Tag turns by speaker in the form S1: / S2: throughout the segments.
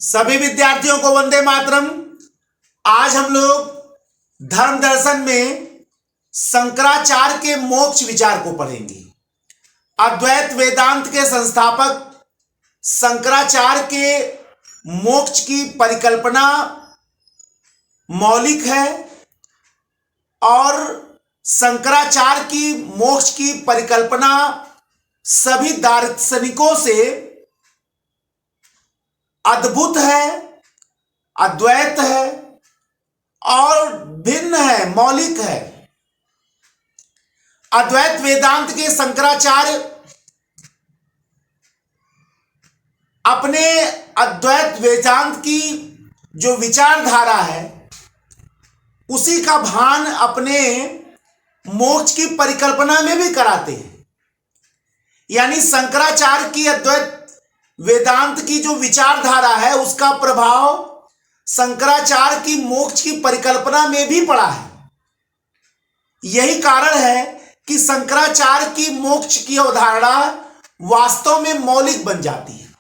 S1: सभी विद्यार्थियों को वंदे मातरम। आज हम लोग धर्म दर्शन में शंकराचार्य के मोक्ष विचार को पढ़ेंगे। अद्वैत वेदांत के संस्थापक शंकराचार्य के मोक्ष की परिकल्पना मौलिक है और शंकराचार्य की मोक्ष की परिकल्पना सभी दार्शनिकों से अद्भुत है, अद्वैत है और भिन्न है, मौलिक है। अद्वैत वेदांत के शंकराचार्य अपने अद्वैत वेदांत की जो विचारधारा है उसी का भान अपने मोक्ष की परिकल्पना में भी कराते हैं। यानी शंकराचार्य की अद्वैत वेदांत की जो विचारधारा है उसका प्रभाव शंकराचार्य की मोक्ष की परिकल्पना में भी पड़ा है। यही कारण है कि शंकराचार्य की मोक्ष की अवधारणा वास्तव में मौलिक बन जाती है।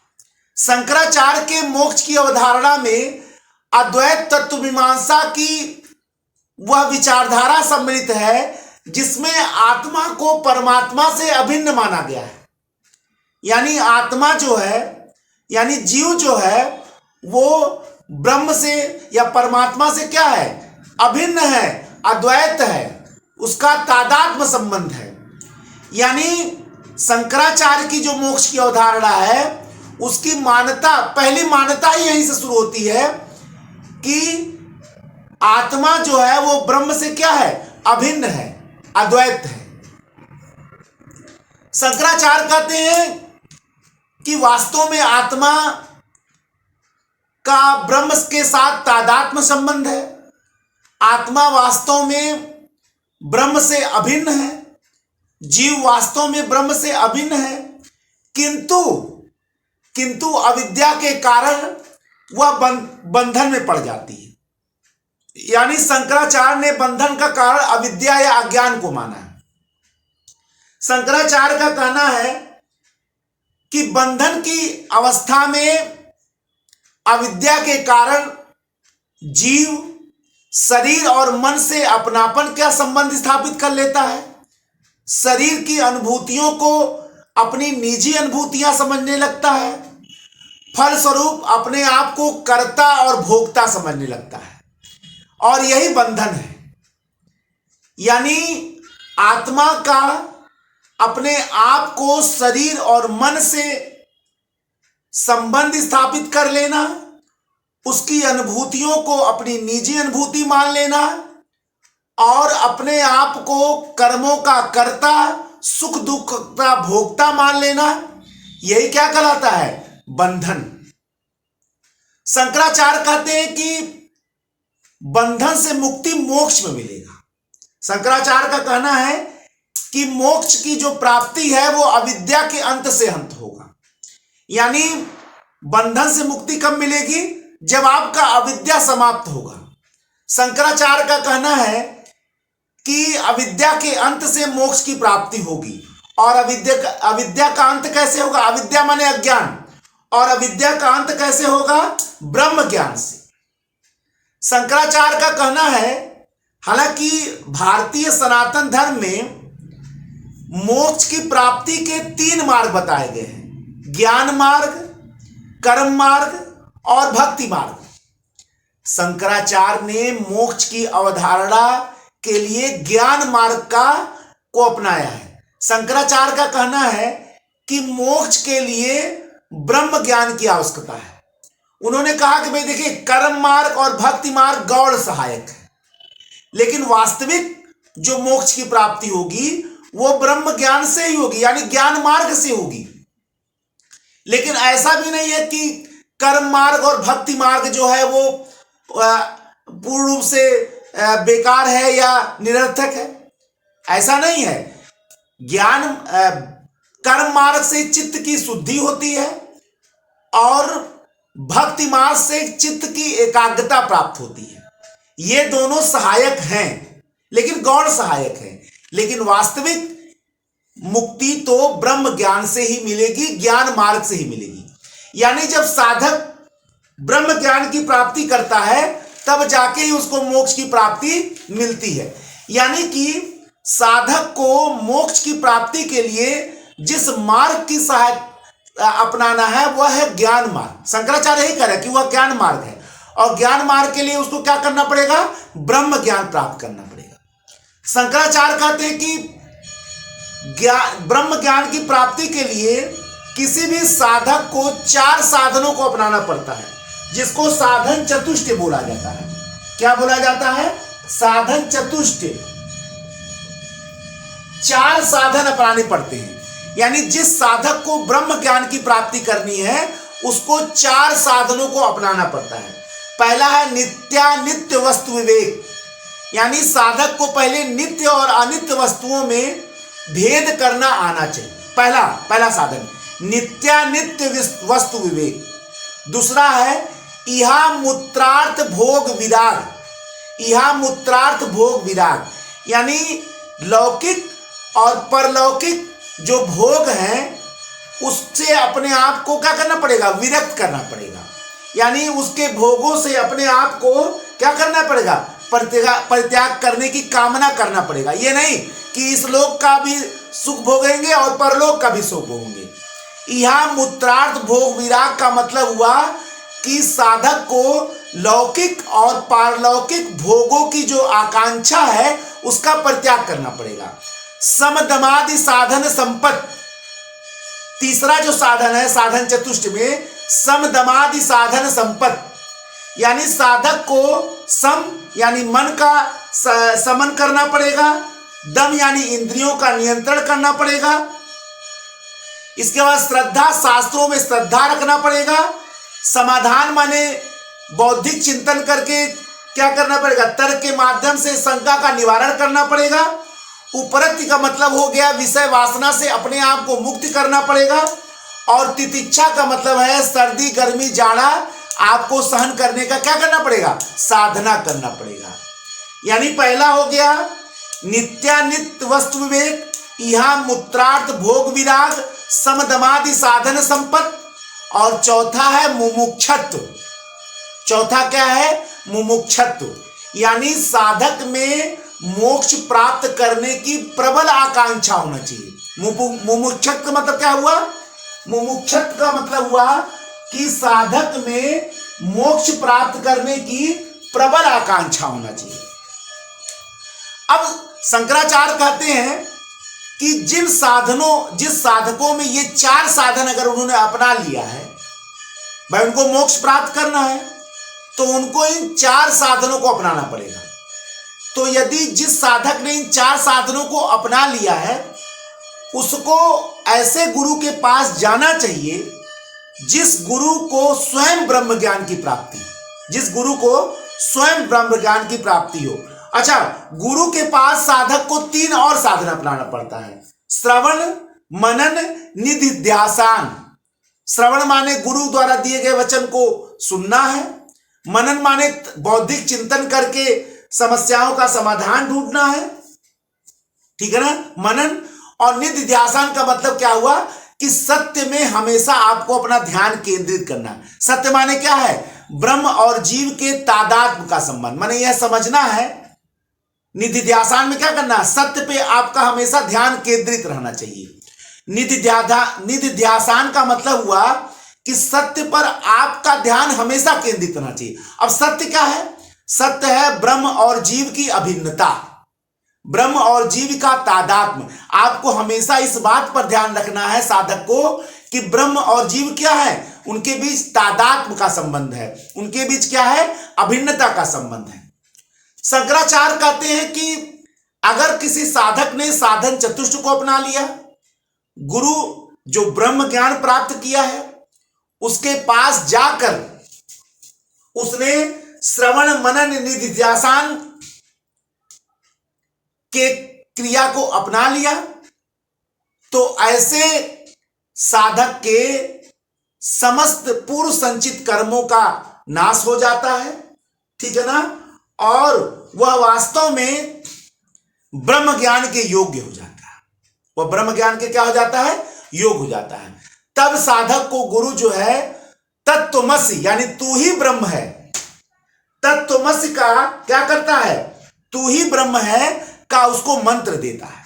S1: शंकराचार्य के मोक्ष की अवधारणा में अद्वैत तत्वमीमांसा की वह विचारधारा सम्मिलित है जिसमें आत्मा को परमात्मा से अभिन्न माना गया है। यानी आत्मा जो है, यानी जीव जो है वो ब्रह्म से या परमात्मा से क्या है? अभिन्न है, अद्वैत है, उसका तादात्म्य संबंध है। यानी शंकराचार्य की जो मोक्ष की अवधारणा है उसकी मान्यता, पहली मान्यता ही यहीं से शुरू होती है कि आत्मा जो है वो ब्रह्म से क्या है? अभिन्न है, अद्वैत है। शंकराचार्य कहते हैं कि वास्तव में आत्मा का ब्रह्म के साथ तादात्म्य संबंध है। आत्मा वास्तव में ब्रह्म से अभिन्न है, जीव वास्तव में ब्रह्म से अभिन्न है, किंतु अविद्या के कारण वह बंधन में पड़ जाती है। यानी शंकराचार्य ने बंधन का कारण अविद्या या अज्ञान को माना है। शंकराचार्य का कहना है कि बंधन की अवस्था में अविद्या के कारण जीव शरीर और मन से अपनापन का संबंध स्थापित कर लेता है। शरीर की अनुभूतियों को अपनी निजी अनुभूतियां समझने लगता है। फलस्वरूप अपने आप को कर्ता और भोक्ता समझने लगता है और यही बंधन है। यानी आत्मा का अपने आप को शरीर और मन से संबंध स्थापित कर लेना, उसकी अनुभूतियों को अपनी निजी अनुभूति मान लेना और अपने आप को कर्मों का कर्ता, सुख दुख का भोक्ता मान लेना, यही क्या कहलाता है? बंधन। शंकराचार्य कहते हैं कि बंधन से मुक्ति मोक्ष में मिलेगा। शंकराचार्य का कहना है कि मोक्ष की जो प्राप्ति है वो अविद्या के अंत से अंत होगा। यानी बंधन से मुक्ति कब मिलेगी? जब आपका अविद्या समाप्त होगा। शंकराचार्य का कहना है कि अविद्या के अंत से मोक्ष की प्राप्ति होगी। और अविद्या का अंत कैसे होगा? अविद्या माने अज्ञान, और अविद्या का अंत कैसे होगा? ब्रह्म ज्ञान से। शंकराचार्य का कहना है, हालांकि भारतीय सनातन धर्म में मोक्ष की प्राप्ति के 3 मार्ग बताए गए हैं: ज्ञान मार्ग, कर्म मार्ग और भक्ति मार्ग। शंकराचार्य ने मोक्ष की अवधारणा के लिए ज्ञान मार्ग को अपनाया है। शंकराचार्य का कहना है कि मोक्ष के लिए ब्रह्म ज्ञान की आवश्यकता है। उन्होंने कहा कि भाई देखिए, कर्म मार्ग और भक्ति मार्ग गौड़ सहायक है, लेकिन वास्तविक जो मोक्ष की प्राप्ति होगी वो ब्रह्म ज्ञान से ही होगी, यानी ज्ञान मार्ग से होगी। लेकिन ऐसा भी नहीं है कि कर्म मार्ग और भक्ति मार्ग जो है वो पूर्ण रूप से बेकार है या निरर्थक है, ऐसा नहीं है। कर्म मार्ग से चित्त की शुद्धि होती है और भक्ति मार्ग से चित्त की एकाग्रता प्राप्त होती है। ये दोनों सहायक हैं, लेकिन गौण सहायक हैं। लेकिन वास्तविक मुक्ति तो ब्रह्म ज्ञान से ही मिलेगी, ज्ञान मार्ग से ही मिलेगी। यानी जब साधक ब्रह्म ज्ञान की प्राप्ति करता है, तब जाके ही उसको मोक्ष की प्राप्ति मिलती है। यानी कि साधक को मोक्ष की प्राप्ति के लिए जिस मार्ग की सहायता अपनाना है वह है ज्ञान मार्ग। शंकराचार्य यही कह रहे हैं कि वह ज्ञान मार्ग है, और ज्ञान मार्ग के लिए उसको क्या करना पड़ेगा? ब्रह्म ज्ञान प्राप्त करना पड़ेगा। शंकराचार्य कहते हैं कि ब्रह्म ज्ञान की प्राप्ति के लिए किसी भी साधक को 4 साधनों को अपनाना पड़ता है, जिसको साधन चतुष्टय बोला जाता है। क्या बोला जाता है? साधन चतुष्टय। 4 साधन अपनाने पड़ते हैं। यानी जिस साधक को ब्रह्म ज्ञान की प्राप्ति करनी है उसको 4 साधनों को अपनाना पड़ता है। पहला है नित्यानित्य वस्तु विवेक, यानी साधक को पहले नित्य और अनित्य वस्तुओं में भेद करना आना चाहिए। पहला साधन नित्यानित्य वस्तु विवेक। दूसरा है इहा मूत्रार्थ भोग विराग। इहा मूत्रार्थ भोग विराग, यानी लौकिक और परलौकिक जो भोग हैं उससे अपने आप को क्या करना पड़ेगा? विरक्त करना पड़ेगा। यानी उसके भोगों से अपने आप को क्या करना पड़ेगा? परित्याग करने की कामना करना पड़ेगा। ये नहीं कि इस लोक का भी सुख भोगेंगे और परलोक का भी सुख भोगेंगे। यहाँ मूत्रार्थ भोग विराग का मतलब हुआ कि साधक को लौकिक और पारलौकिक भोगों की जो आकांक्षा है उसका परित्याग करना पड़ेगा। समदमादि साधन संपत्ति, तीसरा जो साधन है साधन चतुष्ट में, समदमादि साधन संपत्ति, यानी साधक को सम यानी मन का समन करना पड़ेगा, दम यानी इंद्रियों का नियंत्रण करना पड़ेगा। इसके बाद श्रद्धा, शास्त्रों में श्रद्धा रखना पड़ेगा। समाधान माने बौद्धिक चिंतन करके क्या करना पड़ेगा? तर्क के माध्यम से शंका का निवारण करना पड़ेगा। उपरक्ति का मतलब हो गया विषय वासना से अपने आप को मुक्त करना पड़ेगा। और तितिक्षा का मतलब है सर्दी गर्मी जाड़ा आपको सहन करने का क्या करना पड़ेगा? साधना करना पड़ेगा। यानी पहला हो गया नित्यानित्य वस्तु विवेक, यहाँ मूत्रार्थ भोग विराग, समदमादि साधन संपत्ति, और चौथा है मुमुक्षत्व। चौथा क्या है? मुमुक्षत्व, यानी साधक में मोक्ष प्राप्त करने की प्रबल आकांक्षा होना चाहिए। मुमुक्षत्व मतलब क्या हुआ? मुमुक्षत्व का मतलब हुआ कि साधक में मोक्ष प्राप्त करने की प्रबल आकांक्षा होना चाहिए। अब शंकराचार्य कहते हैं कि जिस साधकों में ये 4 साधन अगर उन्होंने अपना लिया है, भाई उनको मोक्ष प्राप्त करना है तो उनको इन 4 साधनों को अपनाना पड़ेगा। तो यदि जिस साधक ने इन 4 साधनों को अपना लिया है उसको ऐसे गुरु के पास जाना चाहिए जिस गुरु को स्वयं ब्रह्म ज्ञान की प्राप्ति, जिस गुरु को स्वयं ब्रह्म ज्ञान की प्राप्ति हो। अच्छा, गुरु के पास साधक को 3 और साधन अपनाना पड़ता है। श्रवण, मनन, निधिध्यासन। श्रवण माने गुरु द्वारा दिए गए वचन को सुनना है। मनन माने बौद्धिक चिंतन करके समस्याओं का समाधान ढूंढना है, ठीक है ना, मनन। और निधिध्यासन का मतलब क्या हुआ कि सत्य में हमेशा आपको अपना ध्यान केंद्रित करना है। सत्य माने क्या है? ब्रह्म और जीव के तादात्म्य का संबंध, माने यह समझना है। निधिध्यासन में क्या करना है? सत्य पे आपका हमेशा ध्यान केंद्रित रहना चाहिए। निधिध्यासन का मतलब हुआ कि सत्य पर आपका ध्यान हमेशा केंद्रित रहना चाहिए। अब सत्य क्या है? सत्य है ब्रह्म और जीव की अभिन्नता, ब्रह्म और जीव का तादात्म्य। आपको हमेशा इस बात पर ध्यान रखना है साधक को कि ब्रह्म और जीव क्या है? उनके बीच तादात्म्य का संबंध है, उनके बीच क्या है? अभिन्नता का संबंध है। शंकराचार्य कहते हैं कि अगर किसी साधक ने साधन चतुष्ट को अपना लिया, गुरु जो ब्रह्म ज्ञान प्राप्त किया है उसके पास जाकर उसने श्रवण मनन निधिध्यासन के क्रिया को अपना लिया, तो ऐसे साधक के समस्त पूर्व संचित कर्मों का नाश हो जाता है, ठीक है ना, और वह वास्तव में ब्रह्म ज्ञान के योग्य हो जाता है। वह ब्रह्म ज्ञान के क्या हो जाता है? योग हो जाता है। तब साधक को गुरु जो है तत्त्वमसि यानी तू ही ब्रह्म है, तत्त्वमसि का क्या करता है, तू ही ब्रह्म है का उसको मंत्र देता है।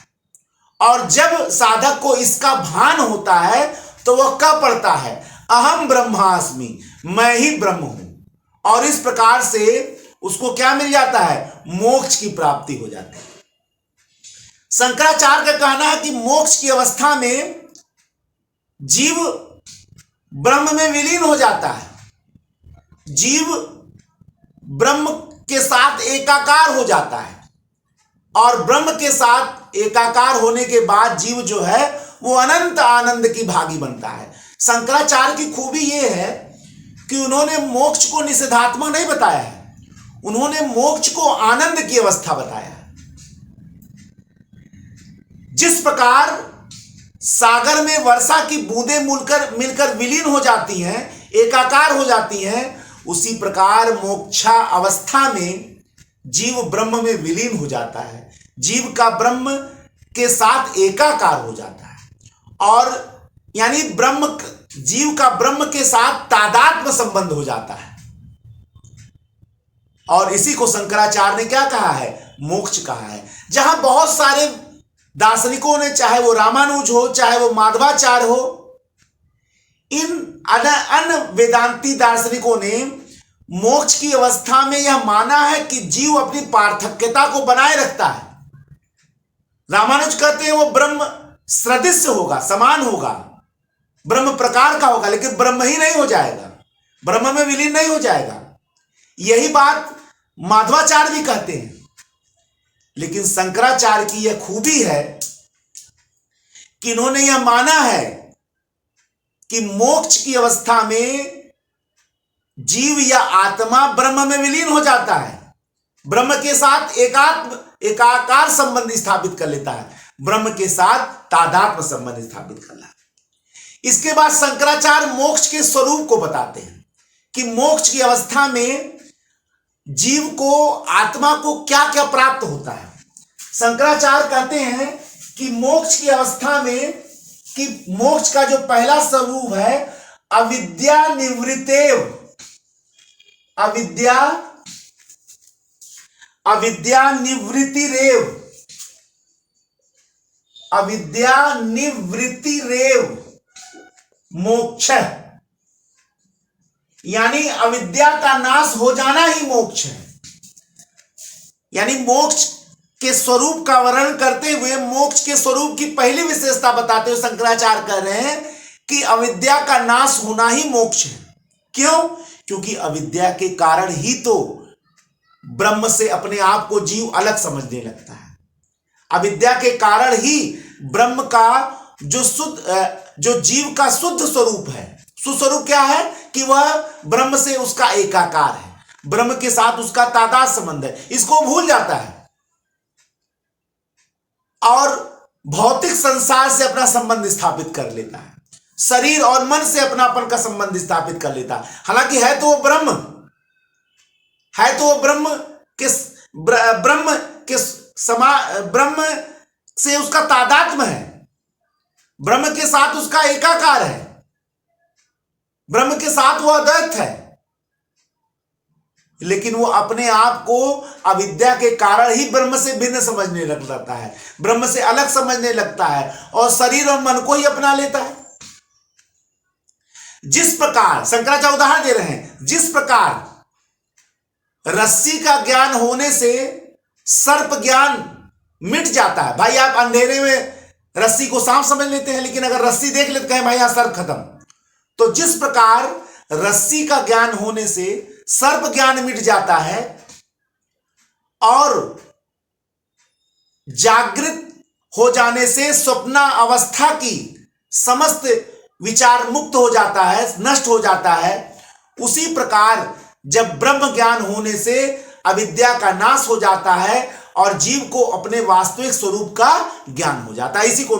S1: और जब साधक को इसका भान होता है तो वह क्या पढ़ता है, अहम ब्रह्मास्मि, मैं ही ब्रह्म हूं। और इस प्रकार से उसको क्या मिल जाता है, मोक्ष की प्राप्ति हो जाती है। शंकराचार्य का कहना है कि मोक्ष की अवस्था में जीव ब्रह्म में विलीन हो जाता है, जीव ब्रह्म के साथ एकाकार हो जाता है, और ब्रह्म के साथ एकाकार होने के बाद जीव जो है वो अनंत आनंद की भागी बनता है। शंकराचार्य की खूबी ये है कि उन्होंने मोक्ष को निषेधात्मक नहीं बताया है, उन्होंने मोक्ष को आनंद की अवस्था बताया है। जिस प्रकार सागर में वर्षा की बूंदें मिलकर विलीन हो जाती हैं, एकाकार हो जाती हैं, उसी प्रकार मोक्षा अवस्था में जीव ब्रह्म में विलीन हो जाता है, जीव का ब्रह्म के साथ एकाकार हो जाता है, और यानी जीव का ब्रह्म के साथ तादात्म्य संबंध हो जाता है। और इसी को शंकराचार्य ने क्या कहा है, मोक्ष कहा है। जहां बहुत सारे दार्शनिकों ने, चाहे वो रामानुज हो चाहे वो माधवाचार्य हो, इन अन्य वेदांती दार्शनिकों ने मोक्ष की अवस्था में यह माना है कि जीव अपनी पार्थक्यता को बनाए रखता है। रामानुज कहते हैं वो ब्रह्म सदृश होगा, समान होगा, ब्रह्म प्रकार का होगा, लेकिन ब्रह्म ही नहीं हो जाएगा, ब्रह्म में विलीन नहीं हो जाएगा। यही बात माधवाचार्य भी कहते हैं। लेकिन शंकराचार्य की यह खूबी है कि इन्होंने यह माना है कि मोक्ष की अवस्था में जीव या आत्मा ब्रह्म में विलीन हो जाता है, ब्रह्म के साथ एकाकार संबंध स्थापित कर लेता है, ब्रह्म के साथ तादात्म्य संबंध स्थापित कर लेता है। इसके बाद शंकराचार्य मोक्ष के स्वरूप को बताते हैं कि मोक्ष की अवस्था में जीव को, आत्मा को क्या क्या प्राप्त होता है। शंकराचार्य कहते हैं कि मोक्ष की अवस्था में, कि मोक्ष का जो पहला स्वरूप है अविद्या निवृत्तेव, अविद्या निवृत्तिरेव मोक्ष, यानी अविद्या का नाश हो जाना ही मोक्ष है। यानी मोक्ष के स्वरूप का वर्णन करते हुए, मोक्ष के स्वरूप की पहली विशेषता बताते हुए शंकराचार्य कह रहे हैं कि अविद्या का नाश होना ही मोक्ष है। क्यों? क्योंकि अविद्या के कारण ही तो ब्रह्म से अपने आप को जीव अलग समझने लगता है। अविद्या के कारण ही ब्रह्म का जो जीव का शुद्ध स्वरूप है, सुस्वरूप क्या है कि वह ब्रह्म से उसका एकाकार है, ब्रह्म के साथ उसका तादाद संबंध है, इसको भूल जाता है और भौतिक संसार से अपना संबंध स्थापित कर लेता है, शरीर और मन से अपनापन का संबंध स्थापित कर लेता है। हालांकि है तो वो ब्रह्म, ब्रह्म से उसका तादात्म्य है, ब्रह्म के साथ उसका एकाकार है, ब्रह्म के साथ वो अद्वैत है, लेकिन वो अपने आप को अविद्या के कारण ही ब्रह्म से भिन्न समझने लगता है, ब्रह्म से अलग समझने लगता है और शरीर और मन को ही अपना लेता है। जिस प्रकार शंकराचार्य उदाहरण दे रहे हैं, जिस प्रकार रस्सी का ज्ञान होने से सर्प ज्ञान मिट जाता है। भाई आप अंधेरे में रस्सी को सांप समझ लेते हैं, लेकिन अगर रस्सी देख लेते हैं भाई यहां सर्प खत्म। तो जिस प्रकार रस्सी का ज्ञान होने से सर्प ज्ञान मिट जाता है और जागृत हो जाने से स्वप्ना अवस्था की समस्त विचार मुक्त हो जाता है, नष्ट हो जाता है, उसी प्रकार जब ब्रह्म ज्ञान होने से अविद्या का नाश हो जाता है और जीव को अपने वास्तविक स्वरूप का ज्ञान हो जाता है। इसी को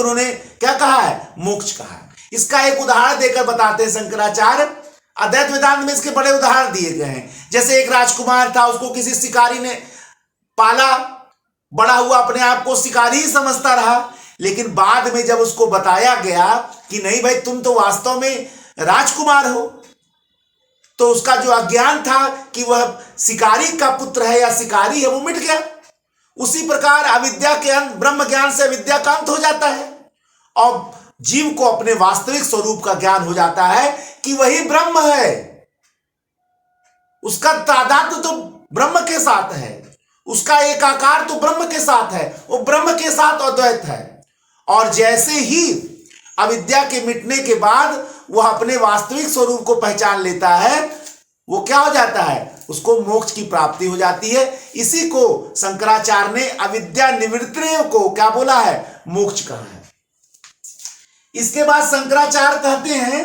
S1: उन्होंने क्या कहा है, मोक्ष कहा है। इसका एक उदाहरण देकर बताते हैं शंकराचार्य। अद्वैत वेदांत में इसके बड़े उदाहरण दिए गए हैं। जैसे एक राजकुमार था, उसको किसी शिकारी ने पाला, बड़ा हुआ, अपने आप को शिकारी ही समझता रहा, लेकिन बाद में जब उसको बताया गया कि नहीं भाई तुम तो वास्तव में राजकुमार हो, तो उसका जो अज्ञान था कि वह शिकारी का पुत्र है या शिकारी है, वो मिट गया। उसी प्रकार अविद्या के अंत, ब्रह्म ज्ञान से अविद्या का अंत हो जाता है और जीव को अपने वास्तविक स्वरूप का ज्ञान हो जाता है कि वही ब्रह्म है। उसका तादात्म्य तो ब्रह्म के साथ है, उसका एकाकार तो ब्रह्म के साथ है, वो ब्रह्म के साथ अद्वैत है। और जैसे ही अविद्या के मिटने के बाद वह अपने वास्तविक स्वरूप को पहचान लेता है, वो क्या हो जाता है, उसको मोक्ष की प्राप्ति हो जाती है। इसी को शंकराचार्य ने अविद्या निवृत्ति को क्या बोला है, मोक्ष कहा है। इसके बाद शंकराचार्य कहते हैं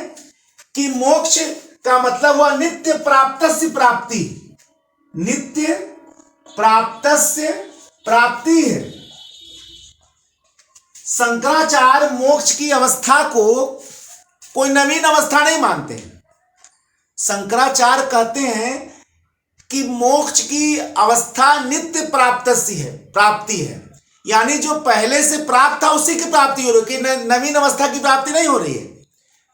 S1: कि मोक्ष का मतलब हुआ नित्य प्राप्तस्य प्राप्ति, नित्य प्राप्तस्य प्राप्ति है। शंकराचार्य मोक्ष की अवस्था को कोई नवीन अवस्था नहीं मानते हैं। शंकराचार्य कहते हैं कि मोक्ष की अवस्था नित्य प्राप्तस्य है, प्राप्ति है, यानी जो पहले से प्राप्त था उसी की प्राप्ति हो रही है, नवीन अवस्था की प्राप्ति नहीं हो रही है।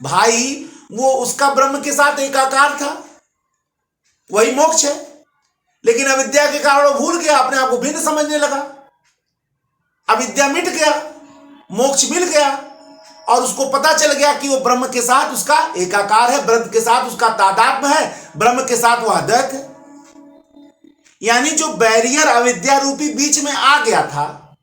S1: भाई वो उसका ब्रह्म के साथ एकाकार था, वही मोक्ष है, लेकिन अविद्या के कारण वो भूल गया, अपने आप को भिन्न समझने लगा। अविद्या मिट गया, मोक्ष मिल गया और उसको पता चल गया कि वो ब्रह्म के साथ उसका एकाकार है, ब्रह्म के साथ उसका तादात्म्य है, ब्रह्म के साथ वह अद्वैत है। यानी जो बैरियर अविद्या रूपी बीच में आ गया था,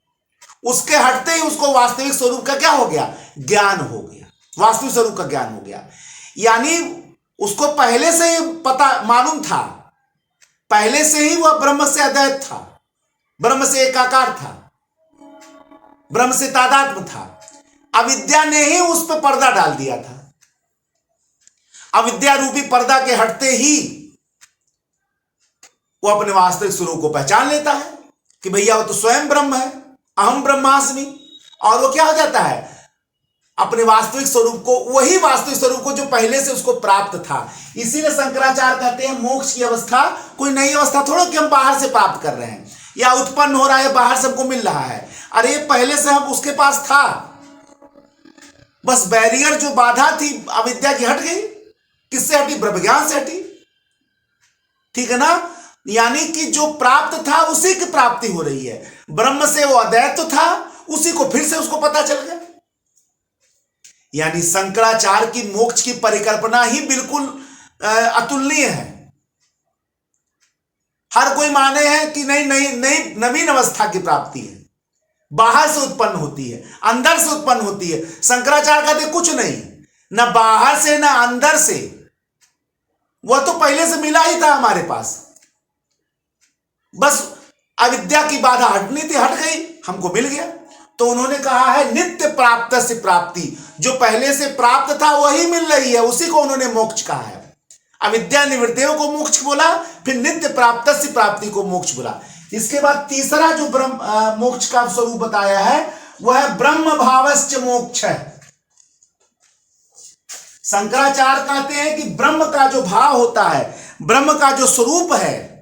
S1: उसके हटते ही उसको वास्तविक स्वरूप का क्या हो गया, ज्ञान हो गया, वास्तविक स्वरूप का ज्ञान हो गया। यानी उसको पहले से ही पता मालूम था, पहले से ही वह ब्रह्म से अद्वैत था, ब्रह्म से एकाकार था, ब्रह्म से तादात्म्य था। अविद्या ने ही उस पर पर्दा डाल दिया था। अविद्या रूपी पर्दा के हटते ही वो अपने वास्तविक स्वरूप को पहचान लेता है कि भैया वो तो स्वयं ब्रह्म है, अहम ब्रह्मास्मि, और वो क्या हो जाता है, अपने वास्तविक स्वरूप को, वही वास्तविक स्वरूप को जो पहले से उसको प्राप्त था। इसीलिए शंकराचार्य कहते हैं मोक्ष की अवस्था कोई नई अवस्था थोड़ा कि हम बाहर से प्राप्त कर रहे हैं या उत्पन्न हो रहा है, बाहर से हमको मिल रहा है। अरे पहले से हम उसके पास था, बस बैरियर जो बाधा थी अविद्या की हट गई। किससे हटी, ब्रह्म ज्ञान से हटी, ठीक है ना। यानी कि जो प्राप्त था उसी की प्राप्ति हो रही है। ब्रह्म से वो अद्वैत था, उसी को फिर से उसको पता चल गया। यानी शंकराचार्य की मोक्ष की परिकल्पना ही बिल्कुल अतुलनीय है। हर कोई माने हैं कि नई नवीन अवस्था की प्राप्ति है, बाहर से उत्पन्न होती है, अंदर से उत्पन्न होती है। शंकराचार्य कहते कुछ नहीं, न बाहर से न अंदर से, वह तो पहले से मिला ही था हमारे पास, बस अविद्या की बाधा हटनी थी, हट गई, हमको मिल गया। तो उन्होंने कहा है नित्य प्राप्त से प्राप्ति, जो पहले से प्राप्त था वही मिल रही है, उसी को उन्होंने मोक्ष कहा है। अविद्या निवृत्तियों को मोक्ष बोला, फिर नित्य प्राप्त से प्राप्ति को मोक्ष बोला। इसके बाद तीसरा जो ब्रह्म मोक्ष का स्वरूप बताया है वह है ब्रह्म भावश्च मोक्ष है। शंकराचार्य कहते हैं कि ब्रह्म का जो भाव होता है, ब्रह्म का जो स्वरूप है,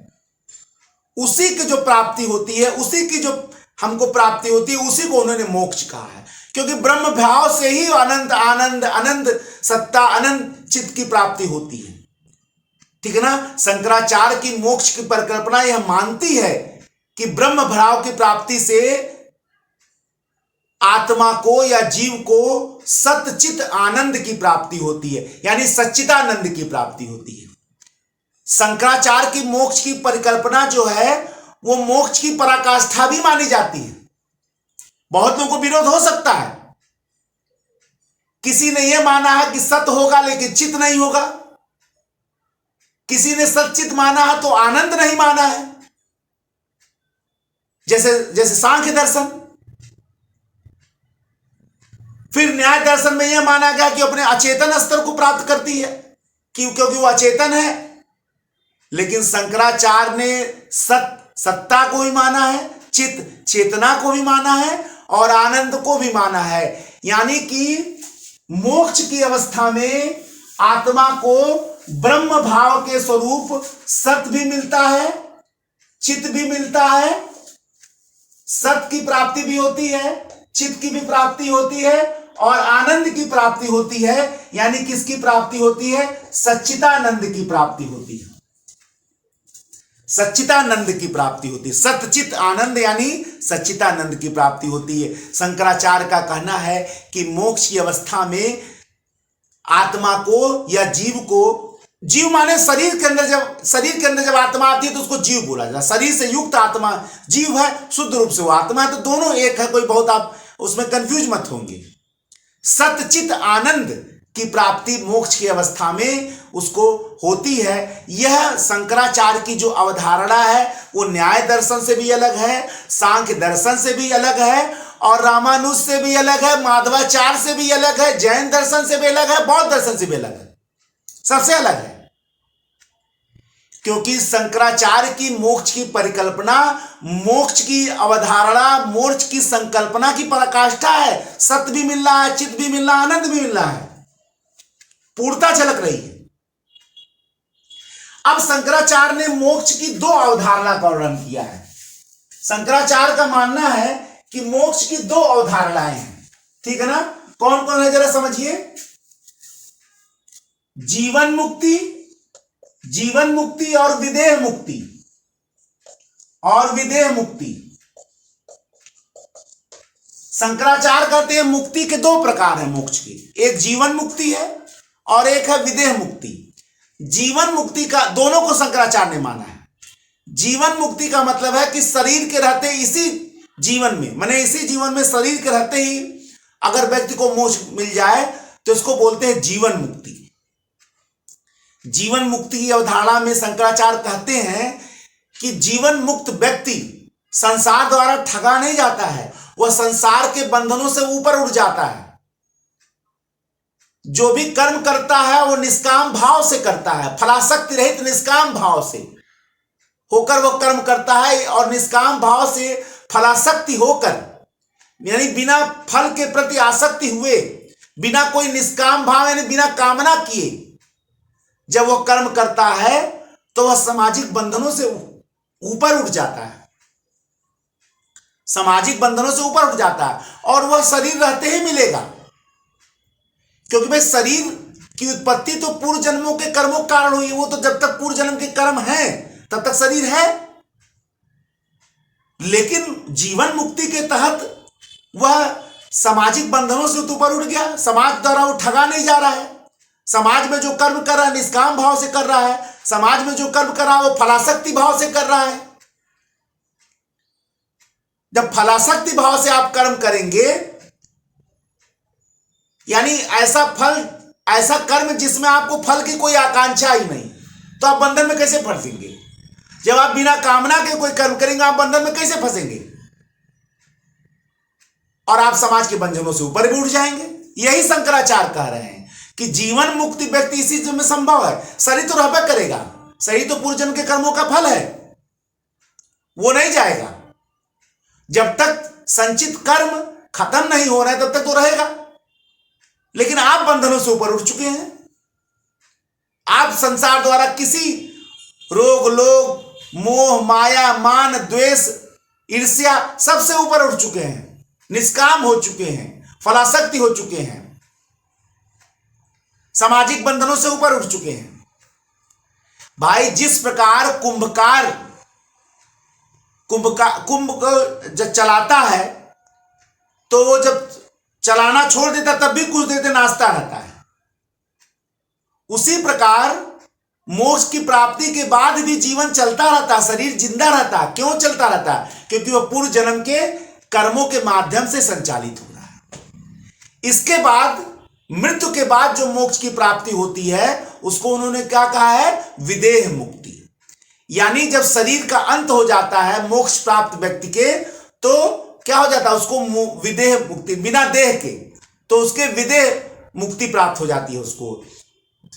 S1: उसी की जो प्राप्ति होती है, उसी की जो हमको प्राप्ति होती है, उसी को उन्होंने मोक्ष कहा है। क्योंकि ब्रह्म भाव से ही अनंत आनंद, अनंत सत्ता, अनंत चित्त की प्राप्ति होती है, ठीक है ना। शंकराचार्य की मोक्ष की परिकल्पना यह मानती है कि ब्रह्म भाव की प्राप्ति से आत्मा को या जीव को सतचित आनंद की प्राप्ति होती है, यानी सच्चिदानंद की प्राप्ति होती है। शंकराचार्य की मोक्ष की परिकल्पना जो है वो मोक्ष की पराकाष्ठा भी मानी जाती है। बहुत लोगों को विरोध हो सकता है, किसी ने यह माना है कि सत होगा लेकिन चित नहीं होगा, किसी ने सच्चित माना है तो आनंद नहीं माना है, जैसे सांख्य दर्शन। फिर न्याय दर्शन में यह माना गया कि अपने अचेतन स्तर को प्राप्त करती है क्योंकि वो अचेतन है। लेकिन शंकराचार्य ने सत्ता को भी माना है, चित चेतना को भी माना है और आनंद को भी माना है। यानी कि मोक्ष की अवस्था में आत्मा को ब्रह्म भाव के स्वरूप सत भी मिलता है, चित भी मिलता है, सत की प्राप्ति भी होती है, चित की भी प्राप्ति होती है और आनंद की प्राप्ति होती है। यानी किसकी प्राप्ति होती है? सच्चिदानंद की प्राप्ति होती है। सच्चिदानंद की प्राप्ति होती है। सच्चित आनंद यानी सच्चिदानंद की प्राप्ति होती है। शंकराचार्य का कहना है कि मोक्ष की अवस्था में आत्मा को या जीव को, जीव माने शरीर के अंदर जब आत्मा आती है तो उसको जीव बोला जाता है। शरीर से युक्त आत्मा जीव है, शुद्ध रूप से वो आत्मा है, तो दोनों एक है, कोई बहुत आप उसमें कंफ्यूज मत होंगे। सच्चित आनंद की प्राप्ति मोक्ष की अवस्था में उसको होती है। यह शंकराचार्य की जो अवधारणा है वो न्याय दर्शन से भी अलग है, सांख्य दर्शन से भी अलग है, और रामानुज से भी अलग है, माधवाचार्य से भी अलग है, जैन दर्शन से भी अलग है, बौद्ध दर्शन से भी अलग है, सबसे अलग है। क्योंकि शंकराचार्य की मोक्ष की परिकल्पना, मोक्ष की अवधारणा, मोक्ष की संकल्पना की पराकाष्ठा है। सत्य भी मिल रहा है, चित्त भी मिल रहा है, आनंद भी मिल रहा है, पूर्णता झलक रही है। अब शंकराचार्य ने मोक्ष की दो अवधारणा का वर्णन किया है। शंकराचार्य का मानना है कि मोक्ष की दो अवधारणाएं हैं, ठीक है ना? कौन कौन है जरा समझिए। जीवन मुक्ति और विदेह मुक्ति, शंकराचार्य कहते हैं मुक्ति के दो प्रकार हैं मोक्ष के, एक जीवन मुक्ति है और एक है विदेह मुक्ति। जीवन मुक्ति का, दोनों को शंकराचार्य ने माना है। जीवन मुक्ति का मतलब है कि शरीर के रहते इसी जीवन में, माने इसी जीवन में शरीर के रहते ही अगर व्यक्ति को मोक्ष मिल जाए तो इसको बोलते हैं जीवन मुक्ति। जीवन मुक्ति की अवधारणा में शंकराचार्य कहते हैं कि जीवन मुक्त व्यक्ति संसार द्वारा ठगा नहीं जाता है, वह संसार के बंधनों से ऊपर उठ जाता है। जो भी कर्म करता है वो निष्काम भाव से करता है, फलासक्ति रहित निष्काम भाव से होकर वो कर्म करता है, और निष्काम भाव से फलासक्ति होकर, यानी बिना फल के प्रति आसक्ति हुए, बिना कोई निष्काम भाव यानी बिना कामना किए जब वो कर्म करता है तो वह सामाजिक बंधनों से ऊपर उठ जाता है, सामाजिक बंधनों से ऊपर उठ जाता है, और वह शरीर रहते ही मिलेगा। क्योंकि भाई शरीर की उत्पत्ति तो पूर्व जन्मों के कर्मों के कारण हुई है, वो तो जब तक पूर्व जन्म के कर्म हैं तब तक शरीर है। लेकिन जीवन मुक्ति के तहत वह सामाजिक बंधनों से ऊपर उठ गया, समाज द्वारा वो ठगा नहीं जा रहा है। समाज में जो कर्म कर रहा है निष्काम भाव से कर रहा है, समाज में जो कर्म कर रहा है वो फलासक्ति भाव से कर रहा है। जब फलासक्ति भाव से आप कर्म करेंगे, यानी ऐसा फल, ऐसा कर्म जिसमें आपको फल की कोई आकांक्षा ही नहीं, तो आप बंधन में कैसे फंसेंगे? जब आप बिना कामना के कोई कर्म करेंगे आप बंधन में कैसे फंसेंगे? और आप समाज के बंधनों से ऊपर भी उठ जाएंगे। यही शंकराचार्य कह रहे हैं कि जीवन मुक्ति व्यक्ति इसी में संभव है। शरीर तो रहबे करेगा, शरीर तो पूर्व जन्म के कर्मों का फल है, वो नहीं जाएगा। जब तक संचित कर्म खत्म नहीं हो रहा है तब तक तो रहेगा। लेकिन आप बंधनों से ऊपर उठ चुके हैं, आप संसार द्वारा किसी रोग, लोभ, मोह, माया, मान, द्वेष, ईर्ष्या सबसे ऊपर उठ चुके हैं, निष्काम हो चुके हैं, फलासक्ति हो चुके हैं, सामाजिक बंधनों से ऊपर उठ चुके हैं। भाई जिस प्रकार कुंभ को जब चलाता है तो वो जब चलाना छोड़ देता तब भी कुछ देर नाचता रहता है, उसी प्रकार मोक्ष की प्राप्ति के बाद भी जीवन चलता रहता है, शरीर जिंदा रहता है। क्यों चलता रहता है? क्योंकि वह पूर्व जन्म के कर्मों के माध्यम से संचालित हो रहा है। इसके बाद, मृत्यु के बाद जो मोक्ष की प्राप्ति होती है उसको उन्होंने क्या कहा है? विदेह मुक्ति। यानी जब शरीर का अंत हो जाता है मोक्ष प्राप्त व्यक्ति के, तो क्या हो जाता है? उसको विदेह मुक्ति, बिना देह के, तो उसके विदेह मुक्ति प्राप्त हो जाती है उसको।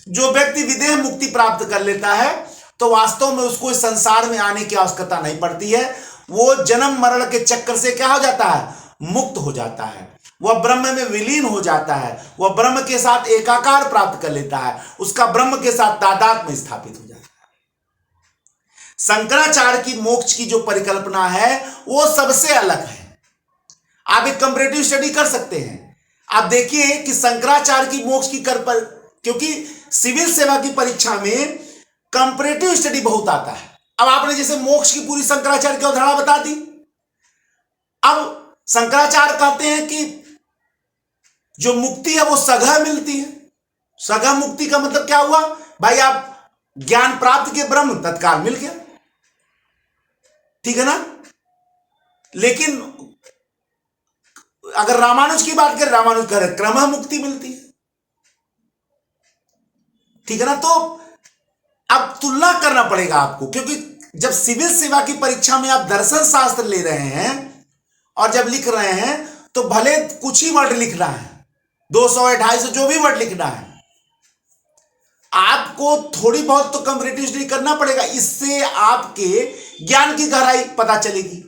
S1: जो व्यक्ति विदेह मुक्ति प्राप्त कर लेता है तो वास्तव में उसको इस संसार में आने की आवश्यकता नहीं पड़ती है। वो जन्म मरण के चक्कर से क्या हो जाता है? मुक्त हो जाता है। वह ब्रह्म में विलीन हो जाता है, वह ब्रह्म के साथ एकाकार प्राप्त कर लेता है, उसका ब्रह्म के साथ तादात्म्य में स्थापित हो जाता है। शंकराचार्य की मोक्ष की जो परिकल्पना है वो सबसे अलग है। आप एक कंपैरेटिव स्टडी कर सकते हैं। आप देखिए कि शंकराचार्य की मोक्ष की कर पर, क्योंकि सिविल सेवा की परीक्षा में कंपैरेटिव स्टडी बहुत आता है। अब आपने जैसे मोक्ष की पूरी शंकराचार्य की अवधारणा बता दी। अब शंकराचार्य कहते हैं कि जो मुक्ति है वो सघह मिलती है। सघह मुक्ति का मतलब क्या हुआ भाई, आप ज्ञान प्राप्त किए, ब्रह्म तत्काल मिल गया, ठीक है ना। लेकिन अगर रामानुज की बात करें, रामानुज कह रहे क्रमः मुक्ति मिलती है, ठीक है ना। तो अब तुलना करना पड़ेगा आपको, क्योंकि जब सिविल सेवा की परीक्षा में आप दर्शन शास्त्र ले रहे हैं और जब लिख रहे हैं तो भले कुछ ही वर्ड लिखना है, 200 या 250 जो भी वर्ड लिखना है, आपको थोड़ी बहुत तो कंपैरेटिव स्टडी करना पड़ेगा। इससे आपके ज्ञान की गहराई पता चलेगी।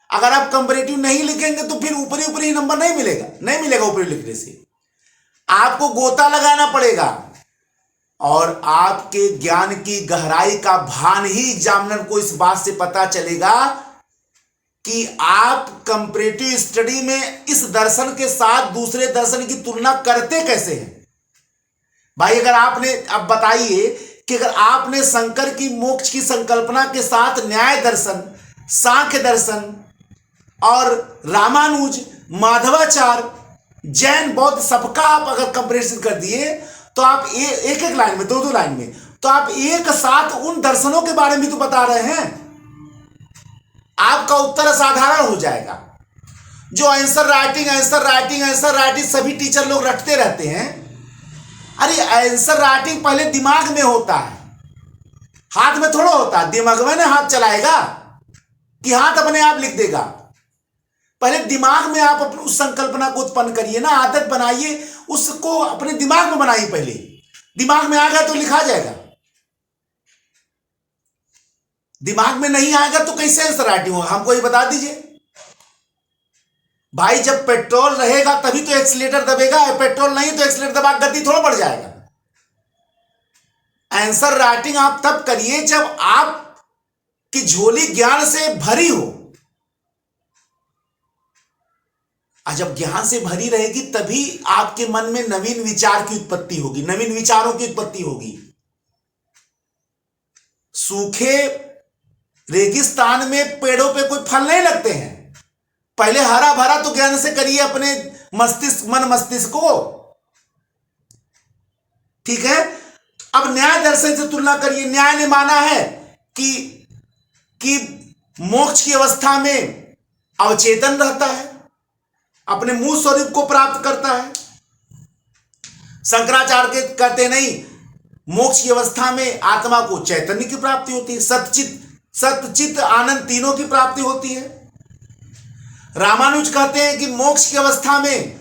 S1: अगर आप कंपैरेटिव नहीं लिखेंगे तो फिर ऊपरी ऊपरी नंबर नहीं मिलेगा ऊपरी लिखने से। आपको गोता लगाना पड़ेगा और आपके ज्ञान की गहराई का भान ही एग्जामिनर को इस बात से पता चलेगा कि आप कंपैरेटिव स्टडी में इस दर्शन के साथ दूसरे दर्शन की तुलना करते कैसे हैं। भाई अगर आपने, अब बताइए कि अगर आपने शंकर की मोक्ष की संकल्पना के साथ न्याय दर्शन, सांख्य दर्शन और रामानुज, माधवाचार्य, जैन, बौद्ध सबका आप अगर कंपैरिजन कर दिए तो आप एक एक लाइन में, दो लाइन में, तो आप एक साथ उन दर्शनों के बारे में तो बता रहे हैं, आपका उत्तर असाधारण हो जाएगा। जो आंसर राइटिंग सभी टीचर लोग रटते रहते हैं, अरे आंसर राइटिंग पहले दिमाग में होता है, हाथ में थोड़ा होता है। दिमाग में ना हाथ चलाएगा कि हाथ अपने आप लिख देगा। पहले दिमाग में आप अपनी उस संकल्पना को उत्पन्न करिए ना, आदत बनाइए, उसको अपने दिमाग में बनाइए। पहले दिमाग में आ गया तो लिखा जाएगा, दिमाग में नहीं आएगा तो कैसे आंसर राइटिंग होगा, हमको ये बता दीजिए। भाई जब पेट्रोल रहेगा तभी तो एक्सीलेटर दबेगा, पेट्रोल नहीं तो एक्सीलेटर दबा गति थोड़ा बढ़ जाएगा। आंसर राइटिंग आप तब करिए जब आपकी झोली ज्ञान से भरी हो, और जब ज्ञान से भरी रहेगी तभी आपके मन में नवीन विचार की उत्पत्ति होगी, नवीन विचारों की उत्पत्ति होगी। सूखे रेगिस्तान में पेड़ों पे कोई फल नहीं लगते हैं, पहले हरा भरा तो ज्ञान से करिए अपने मन मस्तिष्क को, ठीक है। अब न्याय दर्शन से तुलना करिए। न्याय ने माना है कि मोक्ष की अवस्था में अवचेतन रहता है, अपने मूल स्वरूप को प्राप्त करता है। शंकराचार्य के कहते नहीं, मोक्ष की अवस्था में आत्मा को चैतन्य की प्राप्ति होती है, सतचित आनंद तीनों की प्राप्ति होती है। रामानुज कहते हैं कि मोक्ष की अवस्था में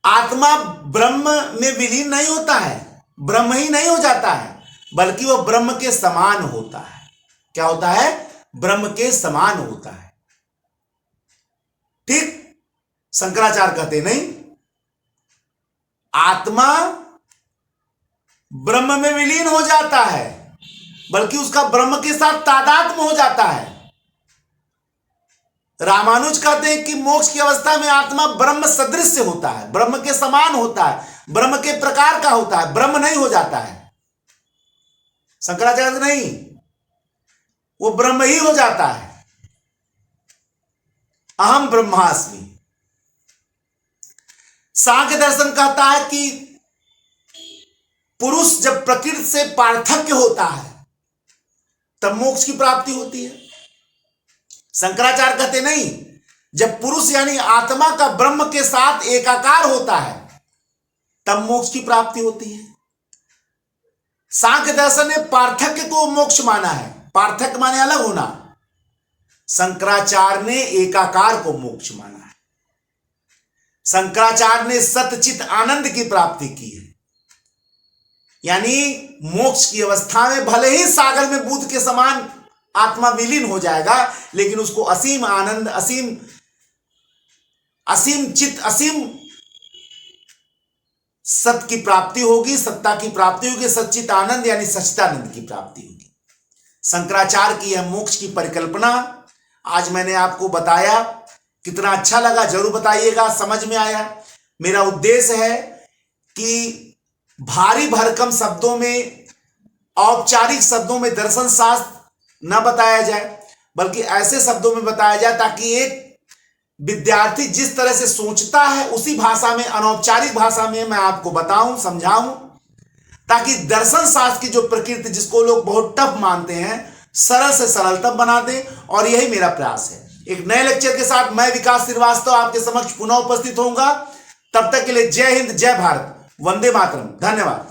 S1: आत्मा ब्रह्म में विलीन नहीं होता है, ब्रह्म ही नहीं हो जाता है, बल्कि वह ब्रह्म के समान होता है। क्या होता है? ब्रह्म के समान होता है, ठीक। शंकराचार्य कहते नहीं, आत्मा ब्रह्म में विलीन हो जाता है, बल्कि उसका ब्रह्म के साथ तादात्म्य हो जाता है। रामानुज कहते हैं कि मोक्ष की अवस्था में आत्मा ब्रह्म सदृश होता है, ब्रह्म के समान होता है, ब्रह्म के प्रकार का होता है, ब्रह्म नहीं हो जाता है। शंकराचार्य नहीं, वो ब्रह्म ही हो जाता है। अहम ब्रह्मास्मि। सांख्य दर्शन कहता है कि पुरुष जब प्रकृति से पार्थक्य होता है तब मोक्ष की प्राप्ति होती है। शंकराचार्य कहते नहीं, जब पुरुष यानी आत्मा का ब्रह्म के साथ एकाकार होता है तब मोक्ष की प्राप्ति होती है। सांख्य दर्शन ने पार्थक्य को मोक्ष माना है, पार्थक्य माने अलग होना। शंकराचार्य ने एकाकार को मोक्ष माना है। शंकराचार्य ने सतचित आनंद की प्राप्ति की है, यानी मोक्ष की अवस्था में भले ही सागर में बूंद के समान आत्मा विलीन हो जाएगा, लेकिन उसको असीम आनंद, असीम चित, असीम सत की प्राप्ति होगी, सत्ता की प्राप्ति होगी, सच्चित आनंद यानी सच्चिदानंद की प्राप्ति होगी। शंकराचार्य की यह मोक्ष की परिकल्पना आज मैंने आपको बताया कितना अच्छा लगा जरूर बताइएगा, समझ में आया। मेरा उद्देश्य है कि भारी भरकम शब्दों में, औपचारिक शब्दों में दर्शन शास्त्र न बताया जाए, बल्कि ऐसे शब्दों में बताया जाए ताकि एक विद्यार्थी जिस तरह से सोचता है उसी भाषा में, अनौपचारिक भाषा में मैं आपको बताऊं, समझाऊं, ताकि दर्शन शास्त्र की जो प्रकृति जिसको लोग बहुत टफ मानते हैं, सरल से सरलतम बना दें। और यही मेरा प्रयास है। एक नए लेक्चर के साथ मैं विकास श्रीवास्तव आपके समक्ष पुनः उपस्थित होऊंगा। तब तक के लिए जय हिंद, जय भारत, वंदे मातरम, धन्यवाद।